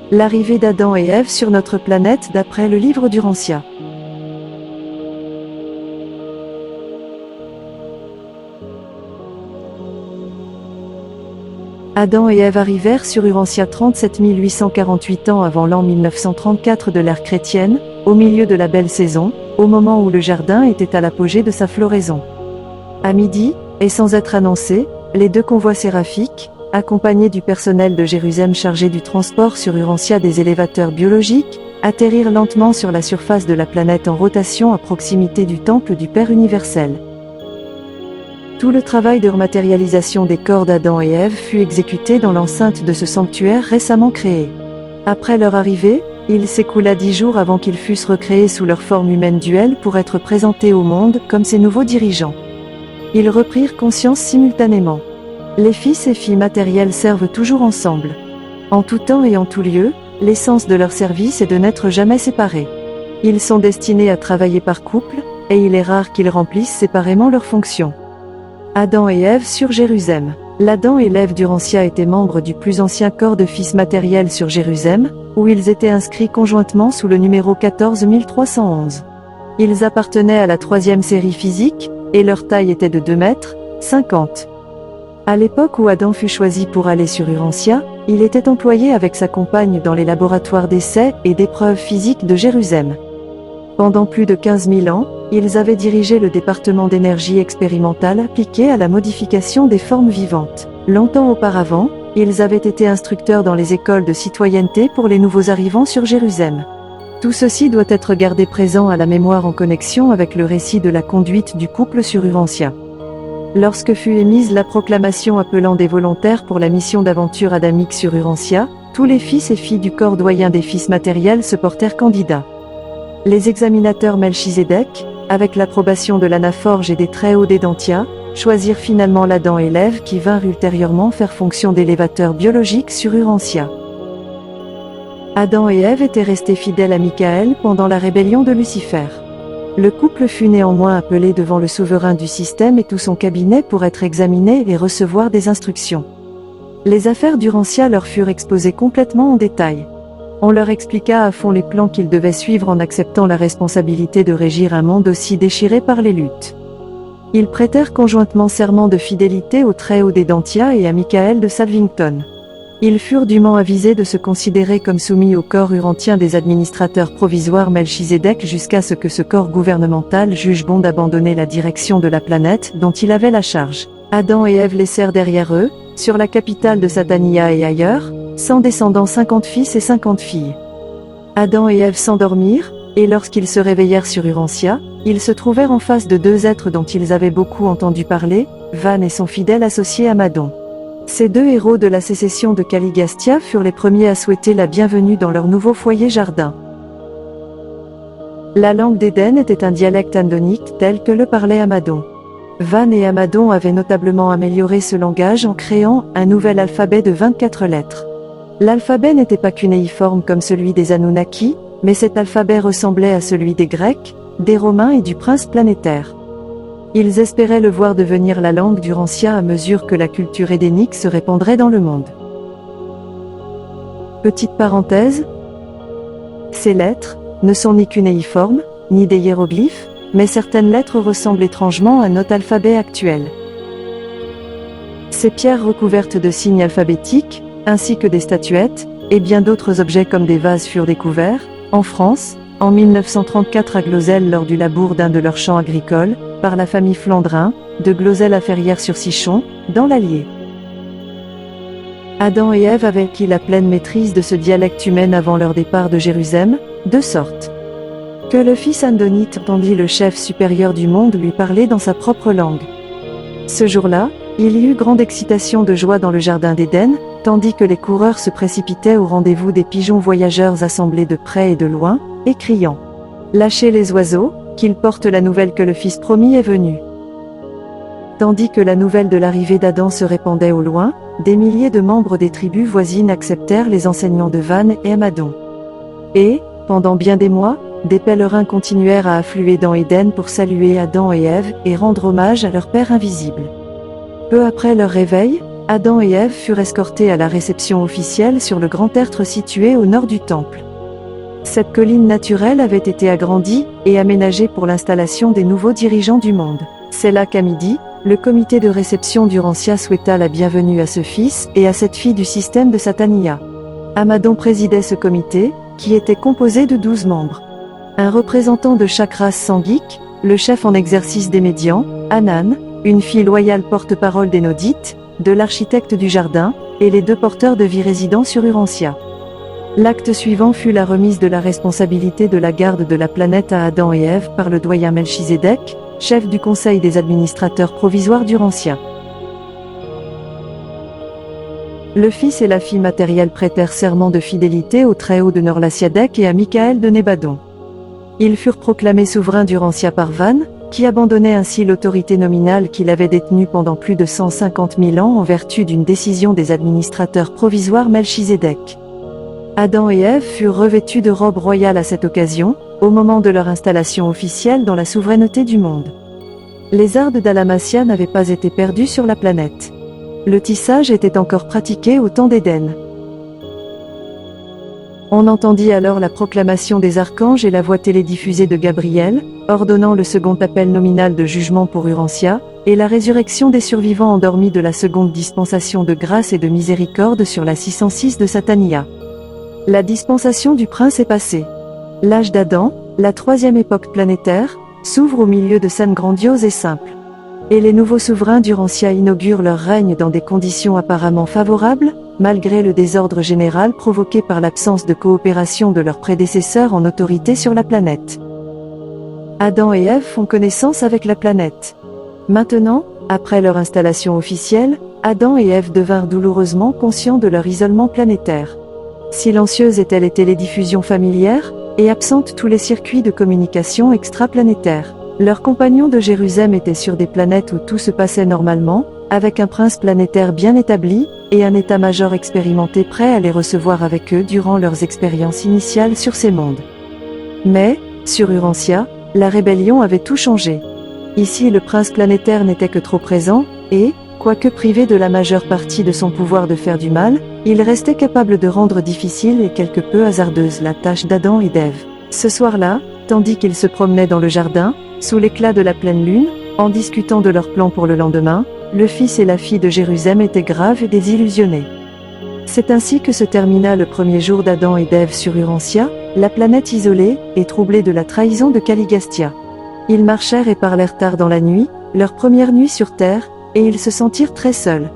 L'arrivée d'Adam et Ève sur notre planète d'après le livre d'Urantia. Adam et Ève arrivèrent sur Urantia 37 848 ans avant l'an 1934 de l'ère chrétienne, au milieu de la belle saison, au moment où le jardin était à l'apogée de sa floraison. À midi, et sans être annoncés, les deux convois séraphiques, accompagnés du personnel de Jérusalem chargé du transport sur Urantia des élévateurs biologiques, atterrirent lentement sur la surface de la planète en rotation à proximité du temple du Père universel. Tout le travail de rematérialisation des corps d'Adam et Ève fut exécuté dans l'enceinte de ce sanctuaire récemment créé. Après leur arrivée, il s'écoula 10 jours avant qu'ils fussent recréés sous leur forme humaine duelle pour être présentés au monde comme ses nouveaux dirigeants. Ils reprirent conscience simultanément. Les fils et filles matériels servent toujours ensemble. En tout temps et en tout lieu, l'essence de leur service est de n'être jamais séparés. Ils sont destinés à travailler par couple, et il est rare qu'ils remplissent séparément leurs fonctions. Adam et Ève sur Jérusalem. L'Adam et l'Ève d'Urantia étaient membres du plus ancien corps de fils matériels sur Jérusalem, où ils étaient inscrits conjointement sous le numéro 14311. Ils appartenaient à la troisième série physique, et leur taille était de 2,50 m. À l'époque où Adam fut choisi pour aller sur Urantia, il était employé avec sa compagne dans les laboratoires d'essais et d'épreuves physiques de Jérusalem. Pendant plus de 15 000 ans, ils avaient dirigé le département d'énergie expérimentale appliqué à la modification des formes vivantes. Longtemps auparavant, ils avaient été instructeurs dans les écoles de citoyenneté pour les nouveaux arrivants sur Jérusalem. Tout ceci doit être gardé présent à la mémoire en connexion avec le récit de la conduite du couple sur Urantia. Lorsque fut émise la proclamation appelant des volontaires pour la mission d'aventure adamique sur Urantia, tous les fils et filles du corps doyen des fils matériels se portèrent candidats. Les examinateurs Melchizedek, avec l'approbation de l'Anaforge et des Très-Hauts d'Edantia, choisirent finalement l'Adam et l'Ève qui vinrent ultérieurement faire fonction d'élévateurs biologiques sur Urantia. Adam et Ève étaient restés fidèles à Michael pendant la rébellion de Lucifer. Le couple fut néanmoins appelé devant le souverain du système et tout son cabinet pour être examiné et recevoir des instructions. Les affaires d'Urantia leur furent exposées complètement en détail. On leur expliqua à fond les plans qu'ils devaient suivre en acceptant la responsabilité de régir un monde aussi déchiré par les luttes. Ils prêtèrent conjointement serment de fidélité aux Très-Hauts d'Edantia et à Michael de Salvington. Ils furent dûment avisés de se considérer comme soumis au corps urantien des administrateurs provisoires Melchizedek jusqu'à ce que ce corps gouvernemental juge bon d'abandonner la direction de la planète dont il avait la charge. Adam et Ève laissèrent derrière eux, sur la capitale de Satania et ailleurs, sans descendants 50 fils et 50 filles. Adam et Ève s'endormirent, et lorsqu'ils se réveillèrent sur Urantia, ils se trouvèrent en face de deux êtres dont ils avaient beaucoup entendu parler, Van et son fidèle associé Amadon. Ces deux héros de la sécession de Caligastia furent les premiers à souhaiter la bienvenue dans leur nouveau foyer jardin. La langue d'Éden était un dialecte andonique tel que le parlait Amadon. Van et Amadon avaient notablement amélioré ce langage en créant un nouvel alphabet de 24 lettres. L'alphabet n'était pas cunéiforme comme celui des Anunnaki, mais cet alphabet ressemblait à celui des Grecs, des Romains et du prince planétaire. Ils espéraient le voir devenir la langue d'Urantia à mesure que la culture édénique se répandrait dans le monde. Petite parenthèse. Ces lettres ne sont ni cunéiformes, ni des hiéroglyphes, mais certaines lettres ressemblent étrangement à notre alphabet actuel. Ces pierres recouvertes de signes alphabétiques, ainsi que des statuettes, et bien d'autres objets comme des vases furent découverts, en France, en 1934 à Glozelle lors du labour d'un de leurs champs agricoles, par la famille Flandrin, de Glozelle à Ferrières-sur-Sichon, dans l'Allier. Adam et Ève avaient acquis la pleine maîtrise de ce dialecte humain avant leur départ de Jérusalem, de sorte que le fils Andonite entendit le chef supérieur du monde lui parler dans sa propre langue. Ce jour-là, il y eut grande excitation de joie dans le jardin d'Éden, tandis que les coureurs se précipitaient au rendez-vous des pigeons voyageurs assemblés de près et de loin, et criant « Lâchez les oiseaux, qu'ils portent la nouvelle que le Fils promis est venu ». Tandis que la nouvelle de l'arrivée d'Adam se répandait au loin, des milliers de membres des tribus voisines acceptèrent les enseignements de Van et Amadon. Et, pendant bien des mois, des pèlerins continuèrent à affluer dans Éden pour saluer Adam et Ève et rendre hommage à leur Père invisible. Peu après leur réveil, Adam et Ève furent escortés à la réception officielle sur le grand tertre situé au nord du temple. Cette colline naturelle avait été agrandie et aménagée pour l'installation des nouveaux dirigeants du monde. C'est là qu'à midi, le comité de réception d'Urantia souhaita la bienvenue à ce fils et à cette fille du système de Satania. Amadon présidait ce comité, qui était composé de 12 membres. Un représentant de chaque race sanguique, le chef en exercice des Médians, Hanan, une fille loyale porte-parole des Nodites, de l'architecte du jardin, et les 2 porteurs de vie résidant sur Urantia. L'acte suivant fut la remise de la responsabilité de la garde de la planète à Adam et Ève par le doyen Melchizedek, chef du conseil des administrateurs provisoires d'Urantia. Le fils et la fille matérielle prêtèrent serment de fidélité au Très-Haut de Norlasiadek et à Michael de Nébadon. Ils furent proclamés souverains d'Urantia par Van, qui abandonnait ainsi l'autorité nominale qu'il avait détenue pendant plus de 150 000 ans en vertu d'une décision des administrateurs provisoires Melchizedek. Adam et Ève furent revêtus de robes royales à cette occasion, au moment de leur installation officielle dans la souveraineté du monde. Les arts de Dalmatia n'avaient pas été perdus sur la planète. Le tissage était encore pratiqué au temps d'Éden. On entendit alors la proclamation des archanges et la voix télédiffusée de Gabriel, ordonnant le second appel nominal de jugement pour Urantia, et la résurrection des survivants endormis de la seconde dispensation de grâce et de miséricorde sur la 606 de Satania. La dispensation du prince est passée. L'âge d'Adam, la 3e époque planétaire, s'ouvre au milieu de scènes grandioses et simples. Et les nouveaux souverains d'Urantia inaugurent leur règne dans des conditions apparemment favorables, malgré le désordre général provoqué par l'absence de coopération de leurs prédécesseurs en autorité sur la planète. Adam et Ève font connaissance avec la planète. Maintenant, après leur installation officielle, Adam et Ève devinrent douloureusement conscients de leur isolement planétaire. Silencieuse était les télédiffusions familières, et absentes tous les circuits de communication extraplanétaires. Leurs compagnons de Jérusalem étaient sur des planètes où tout se passait normalement, avec un prince planétaire bien établi, et un état-major expérimenté prêt à les recevoir avec eux durant leurs expériences initiales sur ces mondes. Mais, sur Urantia, la rébellion avait tout changé. Ici le prince planétaire n'était que trop présent, et, quoique privé de la majeure partie de son pouvoir de faire du mal, il restait capable de rendre difficile et quelque peu hasardeuse la tâche d'Adam et d'Ève. Ce soir-là, tandis qu'ils se promenaient dans le jardin, sous l'éclat de la pleine lune, en discutant de leurs plans pour le lendemain, le fils et la fille de Jérusalem étaient graves et désillusionnés. C'est ainsi que se termina le premier jour d'Adam et d'Ève sur Urantia, la planète isolée et troublée de la trahison de Caligastia. Ils marchèrent et parlèrent tard dans la nuit, leur première nuit sur Terre, et ils se sentirent très seuls.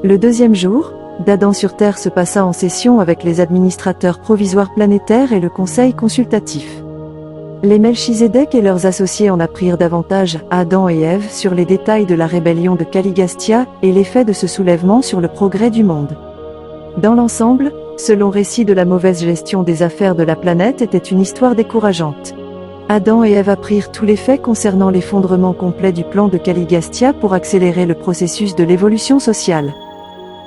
Le deuxième jour, d'Adam sur Terre se passa en session avec les administrateurs provisoires planétaires et le conseil consultatif. Les Melchizedek et leurs associés en apprirent davantage, Adam et Ève, sur les détails de la rébellion de Caligastia et l'effet de ce soulèvement sur le progrès du monde. Dans l'ensemble, ce long récit de la mauvaise gestion des affaires de la planète était une histoire décourageante. Adam et Ève apprirent tous les faits concernant l'effondrement complet du plan de Caligastia pour accélérer le processus de l'évolution sociale.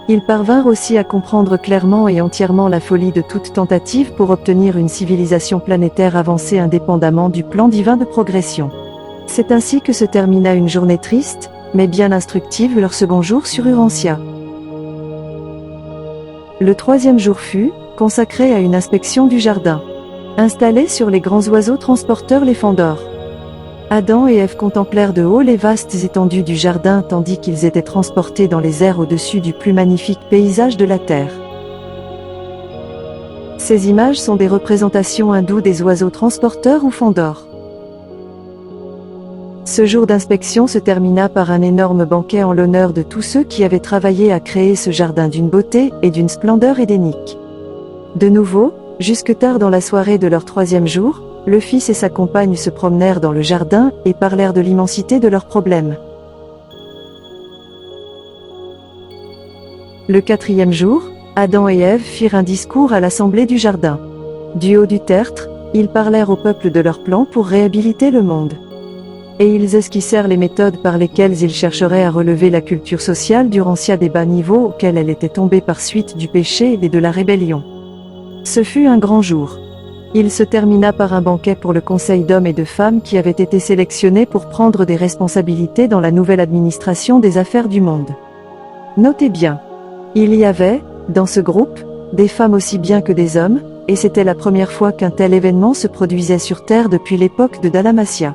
Ils parvinrent aussi à comprendre clairement et entièrement la folie de toute tentative pour obtenir une civilisation planétaire avancée indépendamment du plan divin de progression. C'est ainsi que se termina une journée triste, mais bien instructive leur second jour sur Urantia. Le troisième jour fut consacré à une inspection du jardin. Installés sur les grands oiseaux transporteurs les Fandors. Adam et Ève contemplèrent de haut les vastes étendues du jardin tandis qu'ils étaient transportés dans les airs au-dessus du plus magnifique paysage de la Terre. Ces images sont des représentations hindoues des oiseaux transporteurs ou Fandors. Ce jour d'inspection se termina par un énorme banquet en l'honneur de tous ceux qui avaient travaillé à créer ce jardin d'une beauté et d'une splendeur édénique. De nouveau, jusque tard dans la soirée de leur troisième jour, le fils et sa compagne se promenèrent dans le jardin et parlèrent de l'immensité de leurs problèmes. Le quatrième jour, Adam et Ève firent un discours à l'assemblée du jardin. Du haut du tertre, ils parlèrent au peuple de leurs plans pour réhabiliter le monde. Et ils esquissèrent les méthodes par lesquelles ils chercheraient à relever la culture sociale d'Urantia des bas niveaux auxquels elle était tombée par suite du péché et de la rébellion. Ce fut un grand jour. Il se termina par un banquet pour le conseil d'hommes et de femmes qui avaient été sélectionnés pour prendre des responsabilités dans la nouvelle administration des affaires du monde. Notez bien, il y avait, dans ce groupe, des femmes aussi bien que des hommes, et c'était la première fois qu'un tel événement se produisait sur Terre depuis l'époque de Dalmatia.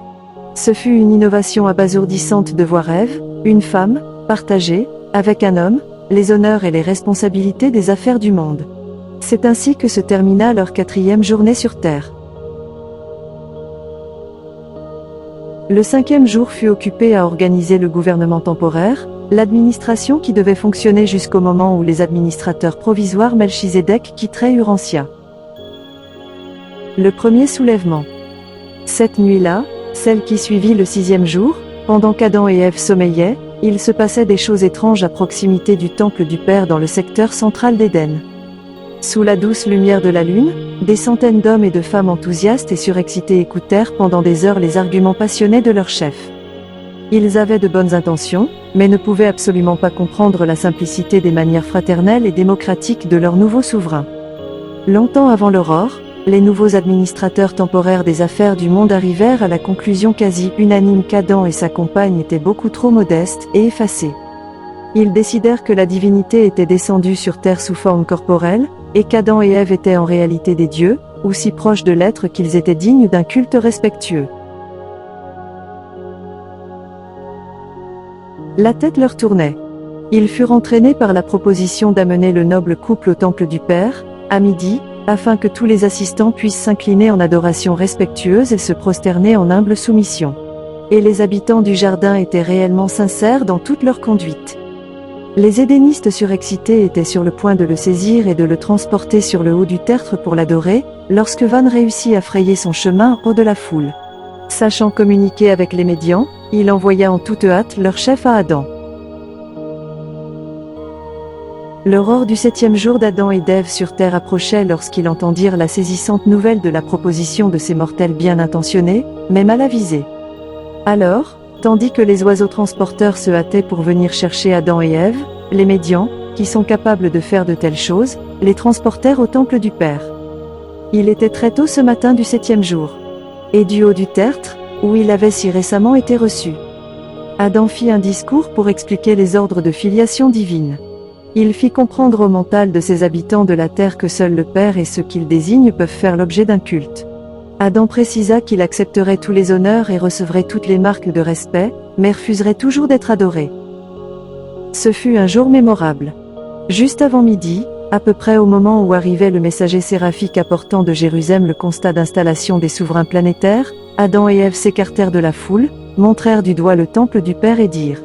Ce fut une innovation abasourdissante de voir Ève, une femme, partager, avec un homme, les honneurs et les responsabilités des affaires du monde. C'est ainsi que se termina leur 4e journée sur Terre. Le 5e jour fut occupé à organiser le gouvernement temporaire, l'administration qui devait fonctionner jusqu'au moment où les administrateurs provisoires Melchizedek quitteraient Urantia. Le premier soulèvement. Cette nuit-là, celle qui suivit le 6e jour, pendant qu'Adam et Ève sommeillaient, il se passait des choses étranges à proximité du temple du Père dans le secteur central d'Éden. Sous la douce lumière de la lune, des centaines d'hommes et de femmes enthousiastes et surexcités écoutèrent pendant des heures les arguments passionnés de leur chef. Ils avaient de bonnes intentions, mais ne pouvaient absolument pas comprendre la simplicité des manières fraternelles et démocratiques de leur nouveau souverain. Longtemps avant l'aurore, les nouveaux administrateurs temporaires des affaires du monde arrivèrent à la conclusion quasi unanime qu'Adam et sa compagne étaient beaucoup trop modestes et effacés. Ils décidèrent que la divinité était descendue sur terre sous forme corporelle, et qu'Adam et Ève étaient en réalité des dieux, ou si proches de l'être qu'ils étaient dignes d'un culte respectueux. La tête leur tournait. Ils furent entraînés par la proposition d'amener le noble couple au temple du Père, à midi, afin que tous les assistants puissent s'incliner en adoration respectueuse et se prosterner en humble soumission. Et les habitants du jardin étaient réellement sincères dans toute leur conduite. Les édénistes surexcités étaient sur le point de le saisir et de le transporter sur le haut du tertre pour l'adorer, lorsque Van réussit à frayer son chemin hors de la foule. Sachant communiquer avec les médians, il envoya en toute hâte leur chef à Adam. L'aurore du 7e jour d'Adam et d'Ève sur terre approchait lorsqu'ils entendirent la saisissante nouvelle de la proposition de ces mortels bien intentionnés, mais mal avisés. Alors, tandis que les oiseaux transporteurs se hâtaient pour venir chercher Adam et Ève, les médians, qui sont capables de faire de telles choses, les transportèrent au temple du Père. Il était très tôt ce matin du 7e jour. Et du haut du tertre, où il avait si récemment été reçu, Adam fit un discours pour expliquer les ordres de filiation divine. Il fit comprendre au mental de ses habitants de la terre que seul le Père et ceux qu'il désigne peuvent faire l'objet d'un culte. Adam précisa qu'il accepterait tous les honneurs et recevrait toutes les marques de respect, mais refuserait toujours d'être adoré. Ce fut un jour mémorable. Juste avant midi, à peu près au moment où arrivait le messager séraphique apportant de Jérusalem le constat d'installation des souverains planétaires, Adam et Ève s'écartèrent de la foule, montrèrent du doigt le temple du Père et dirent :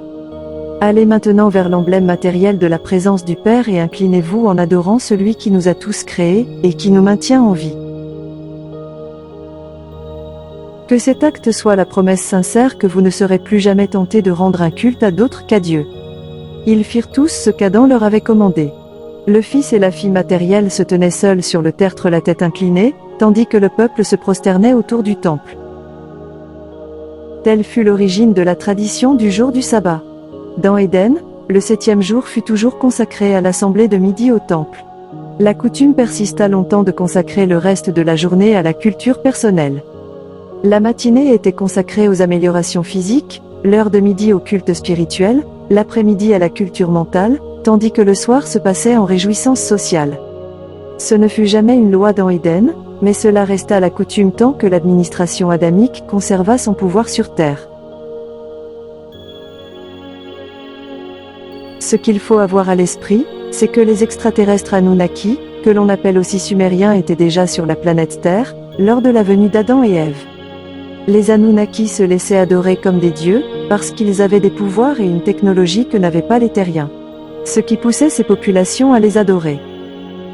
Allez maintenant vers l'emblème matériel de la présence du Père et inclinez-vous en adorant celui qui nous a tous créés et qui nous maintient en vie. Que cet acte soit la promesse sincère que vous ne serez plus jamais tentés de rendre un culte à d'autres qu'à Dieu. Ils firent tous ce qu'Adam leur avait commandé. Le fils et la fille matérielle se tenaient seuls sur le tertre la tête inclinée, tandis que le peuple se prosternait autour du temple. Telle fut l'origine de la tradition du jour du sabbat. Dans Éden, le 7e jour fut toujours consacré à l'assemblée de midi au temple. La coutume persista longtemps de consacrer le reste de la journée à la culture personnelle. La matinée était consacrée aux améliorations physiques, l'heure de midi au culte spirituel, l'après-midi à la culture mentale, tandis que le soir se passait en réjouissance sociale. Ce ne fut jamais une loi dans Éden, mais cela resta la coutume tant que l'administration adamique conserva son pouvoir sur terre. Ce qu'il faut avoir à l'esprit, c'est que les extraterrestres Anunnaki, que l'on appelle aussi Sumériens, étaient déjà sur la planète Terre, lors de la venue d'Adam et Ève. Les Anunnaki se laissaient adorer comme des dieux, parce qu'ils avaient des pouvoirs et une technologie que n'avaient pas les Terriens. Ce qui poussait ces populations à les adorer.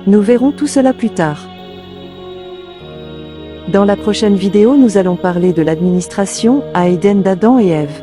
Nous verrons tout cela plus tard. Dans la prochaine vidéo, nous allons parler de l'administration à Éden d'Adam et Ève.